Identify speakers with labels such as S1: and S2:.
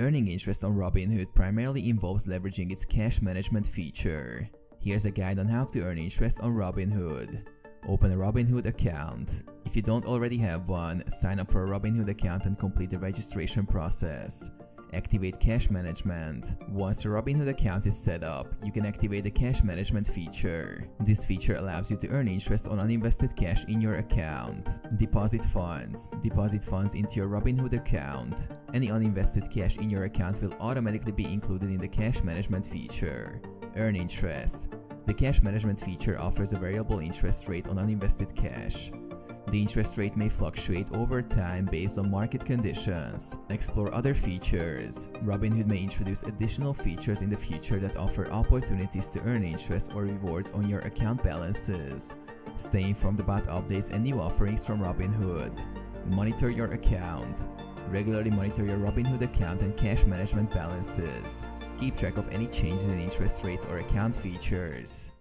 S1: Earning interest on Robinhood primarily involves leveraging its cash management feature. Here's a guide on how to earn interest on Robinhood. Open a Robinhood account. If you don't already have one, sign up for a Robinhood account and complete the registration process. Activate cash management. Once your Robinhood account is set up, you can activate the cash management feature. This feature allows you to earn interest on uninvested cash in your account. Deposit funds. Deposit funds into your Robinhood account. Any uninvested cash in your account will automatically be included in the cash management feature. Earn interest. The cash management feature offers a variable interest rate on uninvested cash. The interest rate may fluctuate over time based on market conditions. Explore other features. Robinhood may introduce additional features in the future that offer opportunities to earn interest or rewards on your account balances. Stay informed about updates and new offerings from Robinhood. Monitor your account. Regularly monitor your Robinhood account and cash management balances. Keep track of any changes in interest rates or account features.